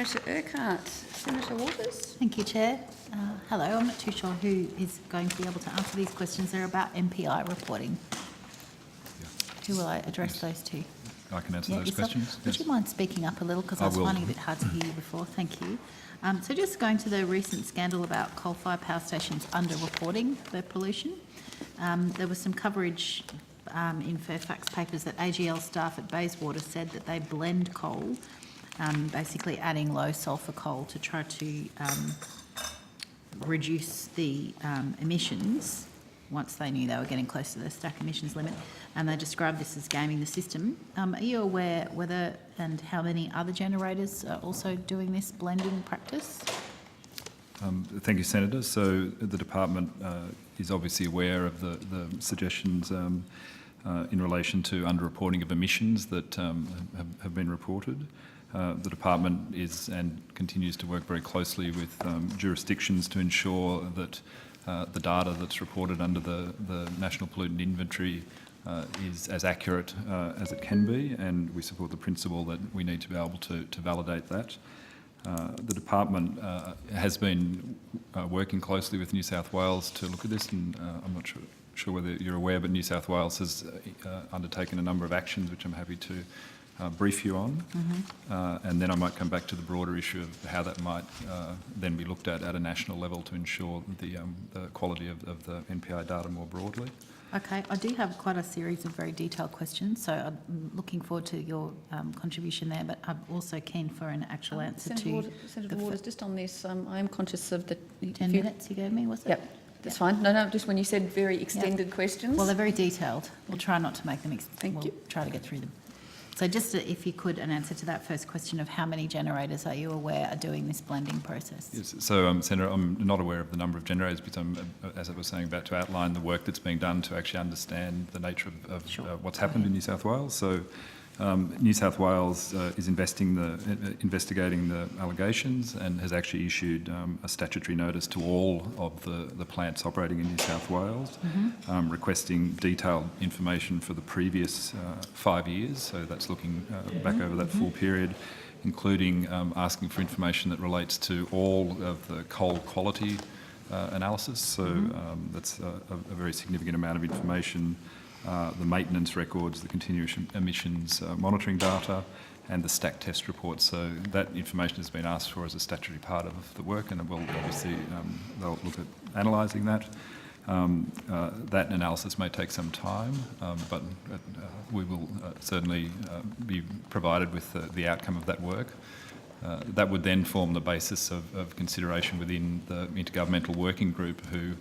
Senator Urquhart. Senator Waters. Thank you, Chair. Hello, I'm not too sure who is going to be able to answer these questions. They're about MPI reporting. Who will I address those to? I can answer those questions. Would you mind speaking up a little, because I was finding it a bit hard to hear you before. Thank you. So just going to the recent scandal about coal-fired power stations under-reporting their pollution. There was some coverage in Fairfax papers that AGL staff at Bayswater said that they blend coal, basically adding low sulphur coal to try to reduce the emissions once they knew they were getting close to the stack emissions limit, and they described this as gaming the system. Are you aware whether and how many other generators are also doing this blending practice? Thank you, Senator. So the department is obviously aware of the suggestions in relation to underreporting of emissions that have been reported. The department is and continues to work very closely with jurisdictions to ensure that the data that's reported under the National Pollutant Inventory is as accurate as it can be, and we support the principle that we need to be able to validate that. The department has been working closely with New South Wales to look at this, and I'm not sure whether you're aware, but New South Wales has undertaken a number of actions which I'm happy to brief you on, and then I might come back to the broader issue of how that might then be looked at a national level to ensure the quality of the NPI data more broadly. Okay, I do have quite a series of very detailed questions, so I'm looking forward to your contribution there, but I'm also keen for an actual answer to... Senator Waters, just on this, I am conscious of the... 10 minutes you gave me, was it? Yep, that's fine. No, just when you said very extended questions. Well, they're very detailed. We'll try not to make them... Thank you. Try to get through them. So just if you could, an answer to that first question of how many generators are you aware are doing this blending process? Yes, so Senator, I'm not aware of the number of generators, because I'm, as I was saying, about to outline the work that's being done to actually understand the nature of what's happened in New South Wales. So New South Wales is investigating the allegations and has actually issued a statutory notice to all of the plants operating in New South Wales, requesting detailed information for the previous 5 years. So that's looking back over that full period, including asking for information that relates to all of the coal quality analysis. So that's a very significant amount of information. The maintenance records, the continuous emissions monitoring data, and the stack test reports. So that information has been asked for as a statutory part of the work, and we'll obviously they'll look at analysing that. That analysis may take some time, but we will certainly be provided with the outcome of that work. That would then form the basis of consideration within the Intergovernmental Working Group, who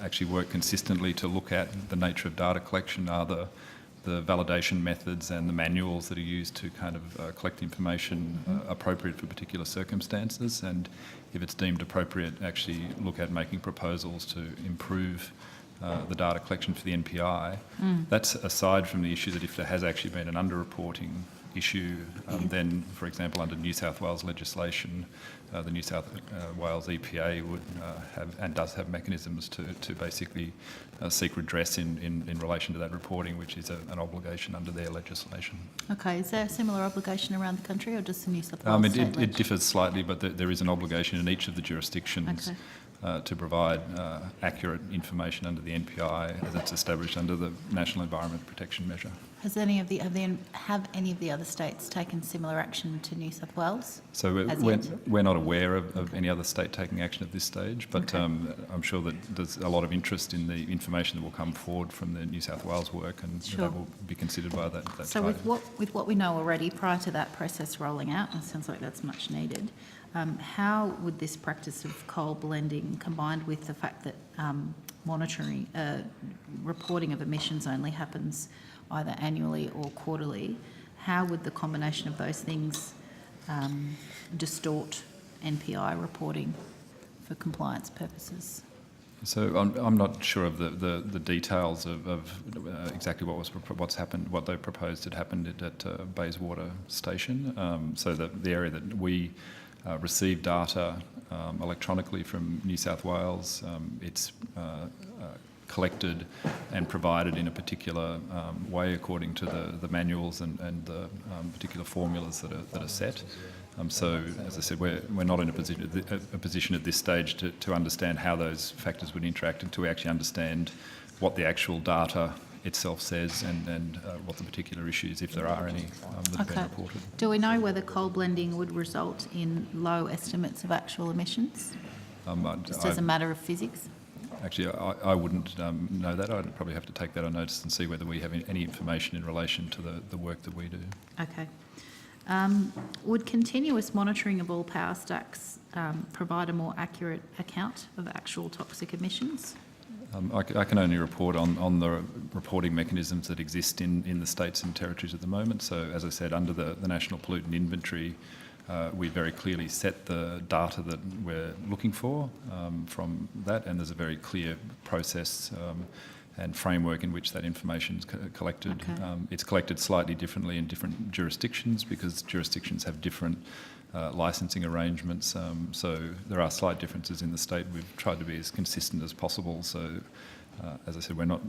actually work consistently to look at the nature of data collection, are the validation methods and the manuals that are used to kind of collect information appropriate for particular circumstances, and if it's deemed appropriate, actually look at making proposals to improve the data collection for the NPI. That's aside from the issue that if there has actually been an underreporting issue, then, for example, under New South Wales legislation, the New South Wales EPA would have and does have mechanisms to basically seek redress in relation to that reporting, which is an obligation under their legislation. Okay, is there a similar obligation around the country, or just the New South Wales it differs slightly, but there is an obligation in each of the jurisdictions to provide accurate information under the NPI as it's established under the National Environment Protection Measure. Have any of the other states taken similar action to New South Wales? So we're not aware of any other state taking action at this stage, but I'm sure that there's a lot of interest in the information that will come forward from the New South Wales work, and that will be considered by that So with what we know already prior to that process rolling out, and it sounds like that's much needed, how would this practice of coal blending, combined with the fact that monitoring, reporting of emissions only happens either annually or quarterly, how would the combination of those things distort NPI reporting for compliance purposes? So I'm not sure of the details of exactly what's happened, what they proposed had happened at Bayswater Station. So the area that we receive data electronically from New South Wales, it's collected and provided in a particular way according to the manuals and the particular formulas that are set. So, as I said, we're not in a position at this stage to understand how those factors would interact until we actually understand what the actual data itself says and what the particular issues, if there are any, that have been reported. Do we know whether coal blending would result in low estimates of actual emissions, just as a matter of physics? Actually, I wouldn't know that. I'd probably have to take that on notice and see whether we have any information in relation to the work that we do. Okay. Would continuous monitoring of all power stacks provide a more accurate account of actual toxic emissions? I can only report on the reporting mechanisms that exist in the states and territories at the moment. So, as I said, under the National Pollutant Inventory, we very clearly set the data that we're looking for from that, and there's a very clear process and framework in which that information is collected. Okay. It's collected slightly differently in different jurisdictions because jurisdictions have different licensing arrangements, so there are slight differences in the state. We've tried to be as consistent as possible, so as I said, we're not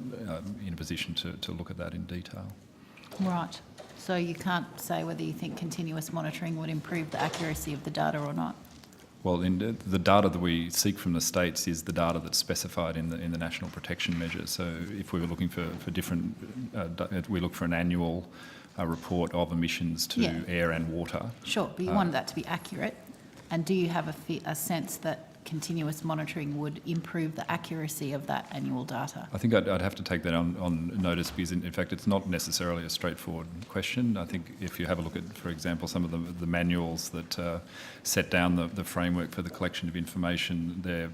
in a position to look at that in detail. Right. So you can't say whether you think continuous monitoring would improve the accuracy of the data or not? Well, the data that we seek from the states is the data that's specified in the National Protection Measure. So if we were looking for different, we look for an annual report of emissions to air and water. Sure, but you wanted that to be accurate. And do you have a sense that continuous monitoring would improve the accuracy of that annual data? I think I'd have to take that on notice because, in fact, it's not necessarily a straightforward question. I think if you have a look at, for example, some of the manuals that set down the framework for the collection of information, they're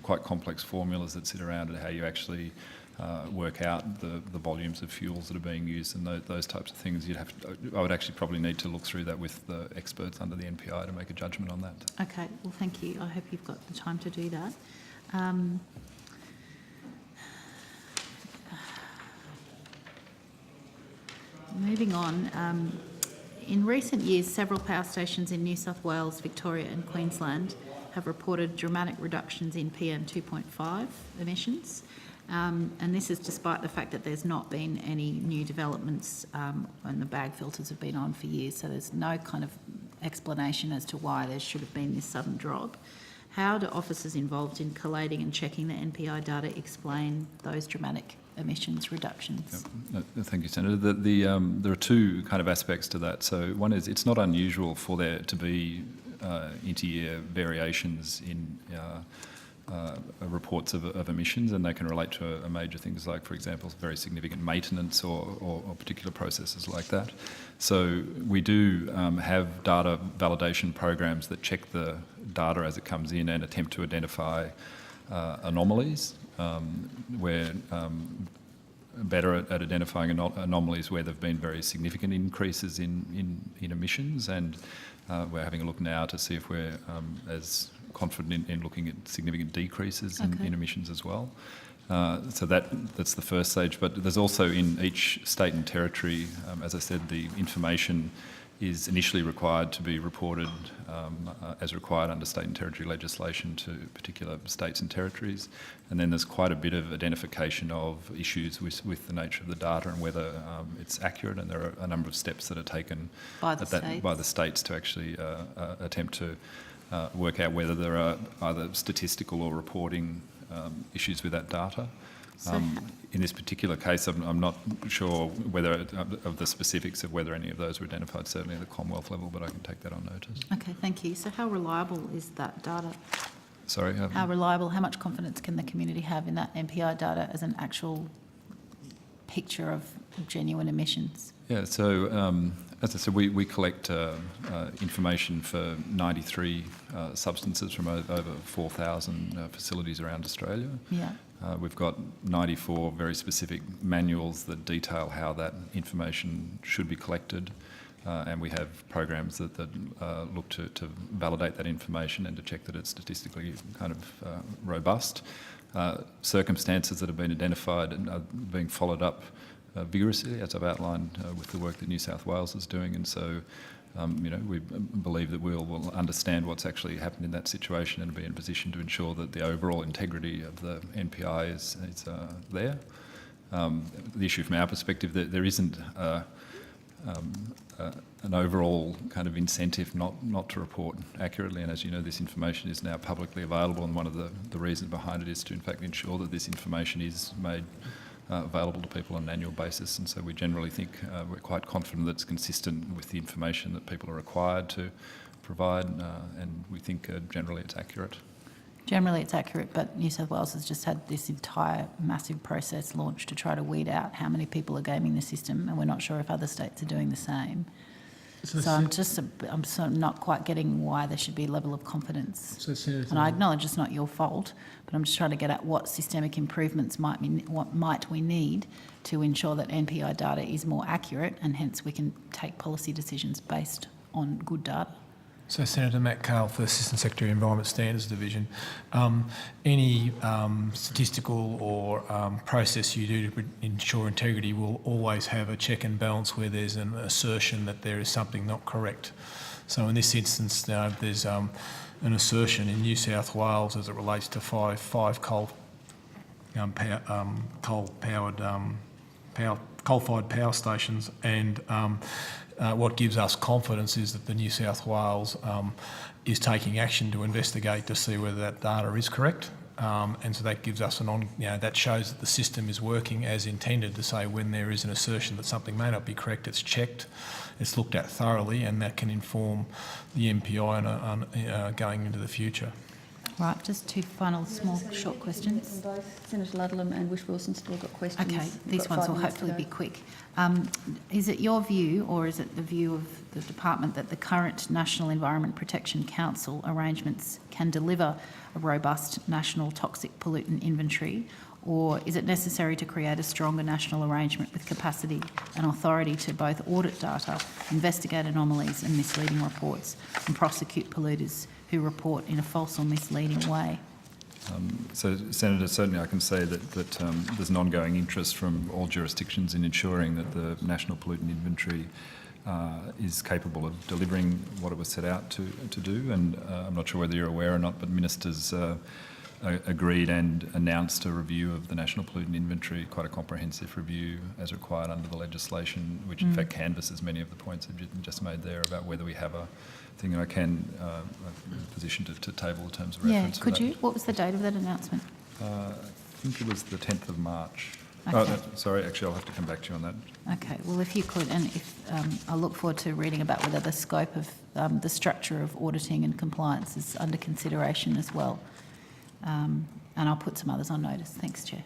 quite complex formulas that sit around and how you actually work out the volumes of fuels that are being used and those types of things. I would actually probably need to look through that with the experts under the NPI to make a judgment on that. Okay, well, thank you. I hope you've got the time to do that. Moving on, in recent years, several power stations in New South Wales, Victoria and Queensland have reported dramatic reductions in PM 2.5 emissions. And this is despite the fact that there's not been any new developments and the bag filters have been on for years, so there's no kind of explanation as to why there should have been this sudden drop. How do officers involved in collating and checking the NPI data explain those dramatic emissions reductions? Yep. Thank you, Senator. There are two kind of aspects to that. So one is it's not unusual for there to be inter-year variations in reports of emissions, and they can relate to a major things like, for example, very significant maintenance or particular processes like that. So we do have data validation programs that check the data as it comes in and attempt to identify anomalies. We're better at identifying anomalies where there have been very significant increases in emissions, and we're having a look now to see if we're as confident in looking at significant decreases in emissions as well. So that's the first stage, but there's also in each state and territory, as I said, the information is initially required to be reported as required under state and territory legislation to particular states and territories, and then there's quite a bit of identification of issues with the nature of the data and whether it's accurate, and there are a number of steps that are taken by the states to actually attempt to work out whether there are either statistical or reporting issues with that data. In this particular case, I'm not sure whether of the specifics of whether any of those were identified, certainly at the Commonwealth level, but I can take that on notice. Okay, thank you. So how reliable is that data? Sorry? How reliable, how much confidence can the community have in that NPI data as an actual picture of genuine emissions? Yeah, so as I said, we collect information for 93 substances from over 4,000 facilities around Australia. Yeah. We've got 94 very specific manuals that detail how that information should be collected, and we have programs that look to validate that information and to check that it's statistically kind of robust. Circumstances that have been identified and are being followed up vigorously, as I've outlined with the work that New South Wales is doing, and so we believe that we'll understand what's actually happened in that situation and be in a position to ensure that the overall integrity of the NPI is there. The issue from our perspective, that there isn't an overall kind of incentive not to report accurately. And as you know, this information is now publicly available, and one of the reasons behind it is to in fact ensure that this information is made available to people on an annual basis. And so we generally think we're quite confident that it's consistent with the information that people are required to provide, and we think generally it's accurate. Generally, it's accurate, but New South Wales has just had this entire massive process launched to try to weed out how many people are gaming the system, and we're not sure if other states are doing the same. So I'm sort of not quite getting why there should be a level of confidence. And I acknowledge it's not your fault, but I'm just trying to get at what systemic improvements might we need to ensure that NPI data is more accurate, and hence we can take policy decisions based on good data. So, Senator Matt Cale for the Assistant Secretary of Environment Standards Division. Any statistical or process you do to ensure integrity will always have a check and balance where there's an assertion that there is something not correct. So in this instance, there's an assertion in New South Wales as it relates to five coal-fired power stations, and what gives us confidence is that the New South Wales is taking action to investigate to see whether that data is correct, and so that gives us that shows that the system is working as intended, to say when there is an assertion that something may not be correct, it's checked, it's looked at thoroughly, and that can inform the MPI going into the future. Right, just two final small short questions. Both Senator Ludlam and Wish Wilson still got questions. Okay, We've these got ones 5 will minutes to hopefully be go. quick. Is it your view, or is it the view of the department, that the current National Environment Protection Council arrangements can deliver a robust national toxic pollutant inventory, or is it necessary to create a stronger national arrangement with capacity and authority to both audit data, investigate anomalies and misleading reports, and prosecute polluters who report in a false or misleading way? So, Senator, certainly I can say that there's an ongoing interest from all jurisdictions in ensuring that the National Pollutant Inventory is capable of delivering what it was set out to do. And I'm not sure whether you're aware or not, but ministers agreed and announced a review of the National Pollutant Inventory, quite a comprehensive review as required under the legislation, which in fact canvasses many of the points you've just made there about whether we have a thing. And I can position to table the terms of reference. Yeah, could you? What was the date of that announcement? I think it was the 10th of March. Okay. Oh, no, sorry, actually I'll have to come back to you on that. Okay, well, if you could, and if I look forward to reading about whether the scope of the structure of auditing and compliance is under consideration as well. And I'll put some others on notice. Thanks, Chair.